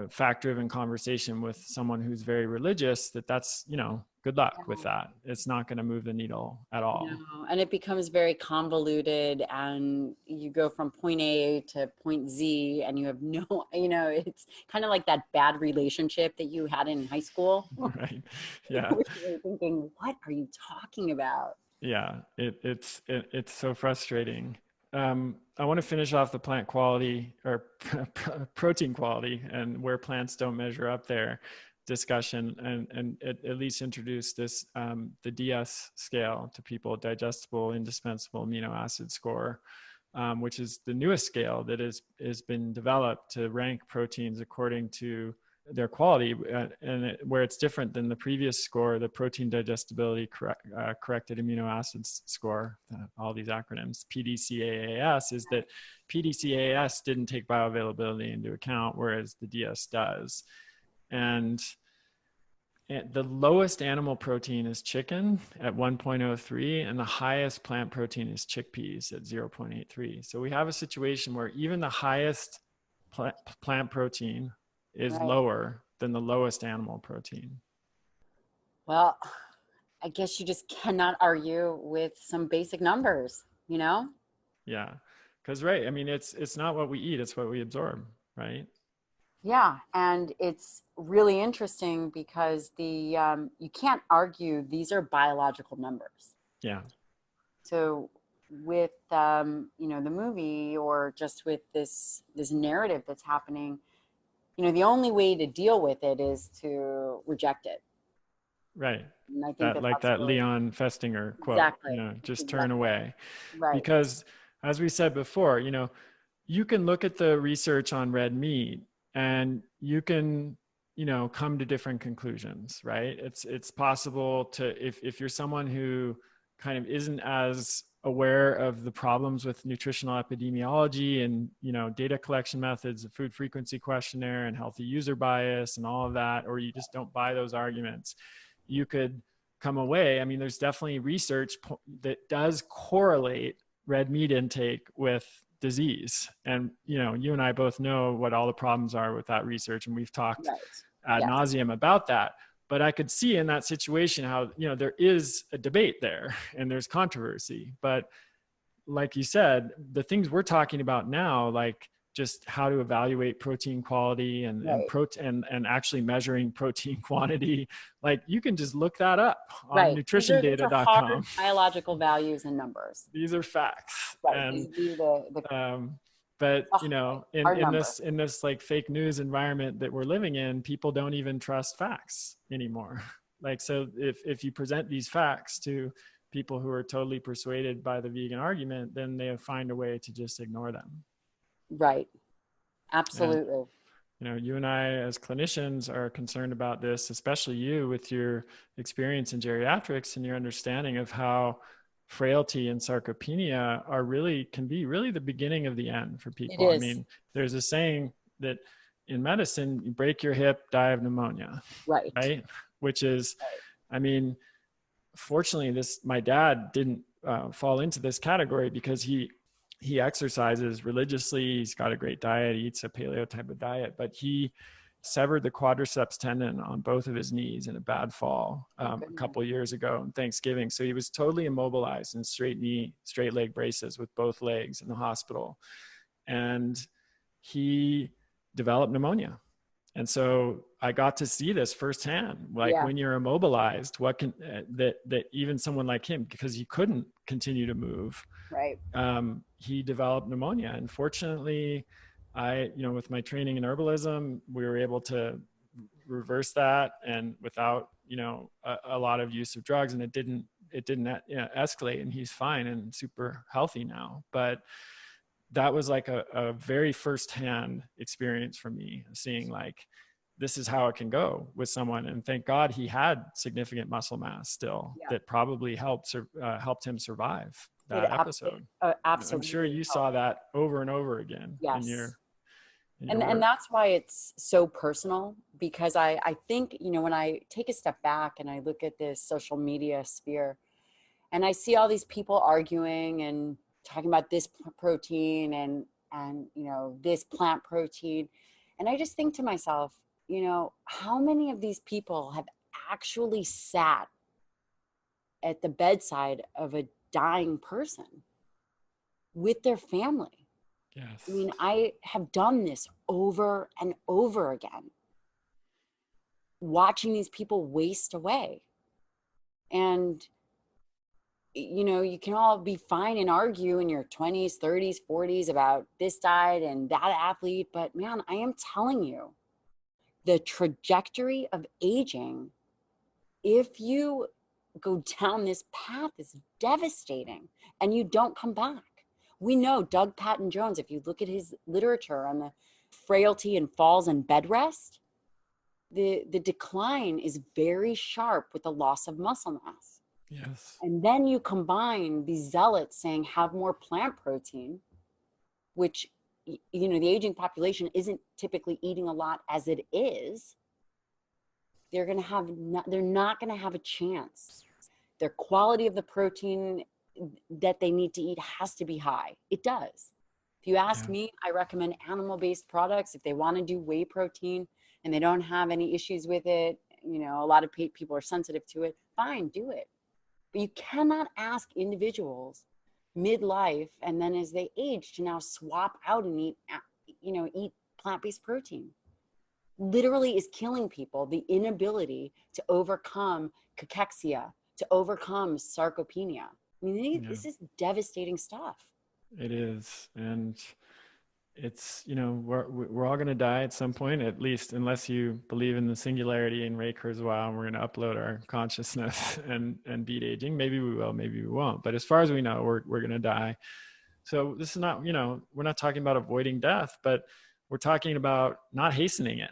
fact-driven conversation with someone who's very religious, that's, you know, good luck with that. It's not going to move the needle at all. No, and it becomes very convoluted, and you go from point A to point Z, and you have no, you know, it's kind of like that bad relationship that you had in high school. Right. Yeah. You're thinking, what are you talking about? Yeah. It's so frustrating. I want to finish off the plant quality or protein quality and where plants don't measure up there discussion, and at least introduce this, the DS scale to people, digestible, indispensable amino acid score, which is the newest scale that has been developed to rank proteins according to their quality, and where it's different than the previous score, the protein digestibility corrected amino acids score, all these acronyms, PDCAAS, is that PDCAAS didn't take bioavailability into account, whereas the DS does. And the lowest animal protein is chicken at 1.03, and the highest plant protein is chickpeas at 0.83. So we have a situation where even the highest plant protein is lower than the lowest animal protein. Well, I guess you just cannot argue with some basic numbers, you know? Yeah, because right, I mean, it's not what we eat, it's what we absorb, right? Yeah, and it's really interesting because you can't argue these are biological numbers. Yeah. So with you know, the movie, or just with this narrative that's happening, you know, the only way to deal with it is to reject it. Right. And I think Like that Leon Festinger quote, exactly. you know, just turn away. Right. Because as we said before, you know, you can look at the research on red meat and you can, you know, come to different conclusions, right? It's possible to, if you're someone who kind of isn't as aware of the problems with nutritional epidemiology and, you know, data collection methods, the food frequency questionnaire and healthy user bias and all of that, or you just don't buy those arguments, you could come away. I mean, there's definitely research that does correlate red meat intake with disease. And, you know, you and I both know what all the problems are with that research. And we've talked Right. ad Yes. nauseum about that. But I could see in that situation how, you know, there is a debate there and there's controversy. But like you said, the things we're talking about now, like just how to evaluate protein quality and, Right. and actually measuring protein quantity, like you can just look that up on Right. These are hard nutritiondata.com. biological values and numbers. These are facts. Right. And These are but you know, hard in numbers. this like fake news environment that we're living in, people don't even trust facts anymore. Like, so if you present these facts to people who are totally persuaded by the vegan argument, then they find a way to just ignore them. Right. And, Absolutely. you know, you and I as clinicians are concerned about this, especially you with your experience in geriatrics and your understanding of how frailty and sarcopenia can be really the beginning of the end for It people. I is. mean, there's a saying that in medicine, you break your hip, die of pneumonia, Right. right? Which is, Right. I mean, fortunately, my dad didn't fall into this category because he exercises religiously. He's got a great diet. He eats a paleo type of diet, but he severed the quadriceps tendon on both of his knees in a bad fall a couple of years ago on Thanksgiving. So he was totally immobilized in straight knee, straight leg braces with both legs in the hospital. And he developed pneumonia. And so I got to see this firsthand, like when you're immobilized, what can that even someone like him, because he couldn't continue to move, Right. He developed pneumonia. And fortunately, with my training in herbalism, we were able to reverse that, and without, a lot of use of drugs, and it didn't escalate, and he's fine and super healthy now. But that was like a very firsthand experience for me, seeing like, this is how it can go with someone. And thank God he had significant muscle mass still that probably helped him survive that episode. Absolutely. I'm sure you saw that over and over again. Yes. in your and that's why it's so personal, because I think, when I take a step back and I look at this social media sphere and I see all these people arguing and talking about this protein and this plant protein, and I just think to myself, how many of these people have actually sat at the bedside of a dying person with their family? Yes. I mean, I have done this over and over again, watching these people waste away. And, you can all be fine and argue in your 20s, 30s, 40s about this diet and that athlete. But man, I am telling you, the trajectory of aging, if you go down this path, is devastating, and you don't come back. We know Doug Patton Jones, if you look at his literature on the frailty and falls and bed rest, the decline is very sharp with the loss of muscle mass. Yes. And then you combine these zealots saying have more plant protein, which, the aging population isn't typically eating a lot as it is. They're not going to have a chance. Their quality of the protein that they need to eat has to be high. It does. If you ask me, I recommend animal-based products. If they want to do whey protein and they don't have any issues with it, a lot of people are sensitive to it, fine, do it. But you cannot ask individuals midlife and then as they age to now swap out and eat plant-based protein. Literally is killing people, the inability to overcome cachexia, to overcome sarcopenia. I mean, this is devastating stuff. It is. And it's, we're all going to die at some point, at least, unless you believe in the singularity in Ray Kurzweil, and we're going to upload our consciousness and beat aging. Maybe we will, maybe we won't. But as far as we know, we're going to die. So this is not, we're not talking about avoiding death, but we're talking about not hastening it,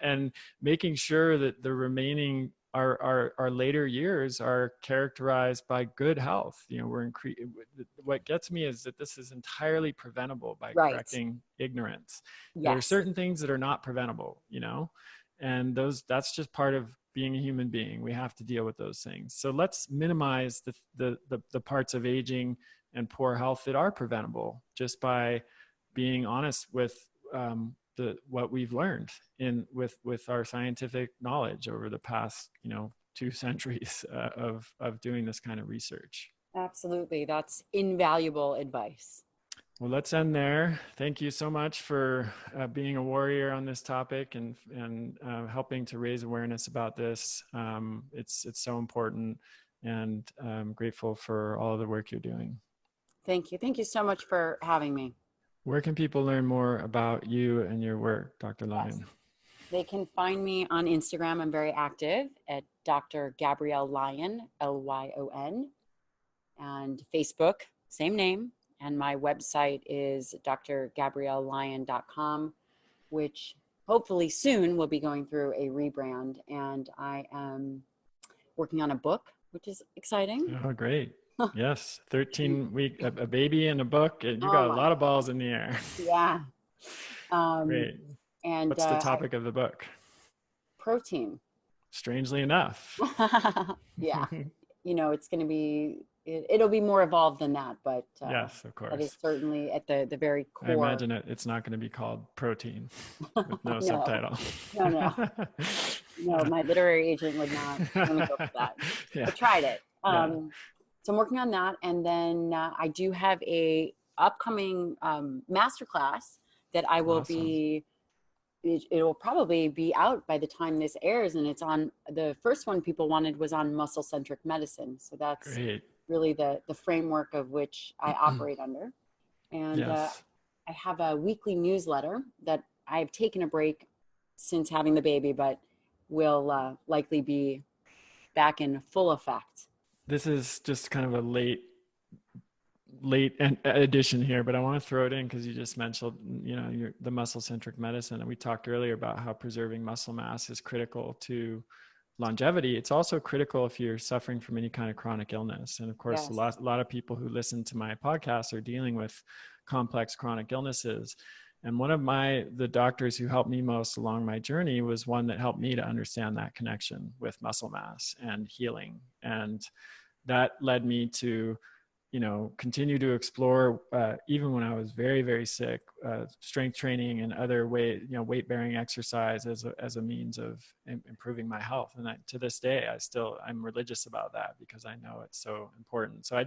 and making sure that the remaining our later years are characterized by good health. What gets me is that this is entirely preventable by correcting ignorance. Yes. There are certain things that are not preventable, and that's just part of being a human being. We have to deal with those things. So let's minimize the parts of aging and poor health that are preventable just by being honest with what we've learned with our scientific knowledge over the past 2 centuries of doing this kind of research. Absolutely. That's invaluable advice. Well, let's end there. Thank you so much for being a warrior on this topic and helping to raise awareness about this. It's so important, and I'm grateful for all of the work you're doing. Thank you. Thank you so much for having me. Where can people learn more about you and your work, Dr. Lyon? Yes. They can find me on Instagram. I'm very active at Dr. Gabrielle Lyon, Lyon, and Facebook, same name. And my website is drgabriellelyon.com, which hopefully soon will be going through a rebrand. And I am working on a book, which is exciting. Oh, great. Yes. 13-week, a baby and a book. You got a lot of balls in the air. Yeah. Great. And what's the topic of the book? Protein. Strangely enough. Yeah. It's going to be, it'll be more evolved than that, but yes, of course. That is certainly at the very core. I imagine it's not going to be called Protein with no subtitle. No, my literary agent would not let me go for that. Yeah. I tried it. So I'm working on that. And then I do have a upcoming masterclass that I will be, it will probably be out by the time this airs. And it's on, the first one people wanted was on muscle-centric medicine. So that's great. Really the framework of which I operate under. And I have a weekly newsletter that I've taken a break since having the baby, but will likely be back in full effect. This is just kind of a late addition here, but I want to throw it in because you just mentioned, the muscle-centric medicine. And we talked earlier about how preserving muscle mass is critical to longevity. It's also critical if you're suffering from any kind of chronic illness. And of course, a lot of people who listen to my podcast are dealing with complex chronic illnesses. And one of the doctors who helped me most along my journey was one that helped me to understand that connection with muscle mass and healing. And that led me to, continue to explore, even when I was very, very sick, strength training and other weight-bearing exercise as a means of improving my health. And to this day, I'm religious about that because I know it's so important. So I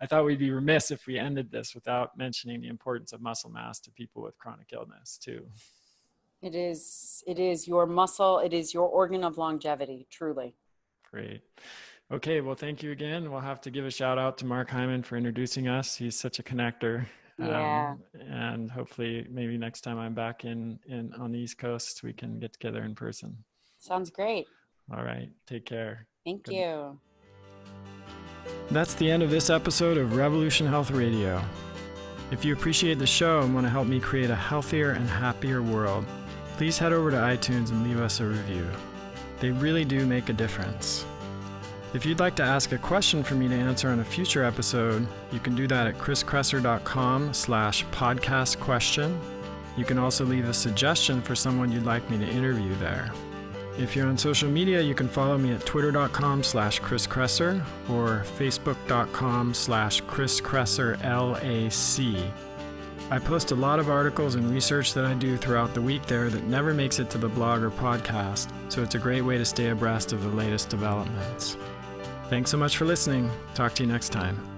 thought we'd be remiss if we ended this without mentioning the importance of muscle mass to people with chronic illness too. It is your muscle. It is your organ of longevity, truly. Great. Okay, well, thank you again. We'll have to give a shout out to Mark Hyman for introducing us. He's such a connector. Yeah. And hopefully maybe next time I'm back in on the East Coast, we can get together in person. Sounds great. All right. Take care. Thank you. That's the end of this episode of Revolution Health Radio. If you appreciate the show and want to help me create a healthier and happier world, please head over to iTunes and leave us a review. They really do make a difference. If you'd like to ask a question for me to answer on a future episode, you can do that at kresser.com/podcast question. You can also leave a suggestion for someone you'd like me to interview there. If you're on social media, you can follow me at twitter.com/Chris Kresser or facebook.com/Chris Kresser L.A.C. I post a lot of articles and research that I do throughout the week there that never makes it to the blog or podcast, so it's a great way to stay abreast of the latest developments. Thanks so much for listening. Talk to you next time.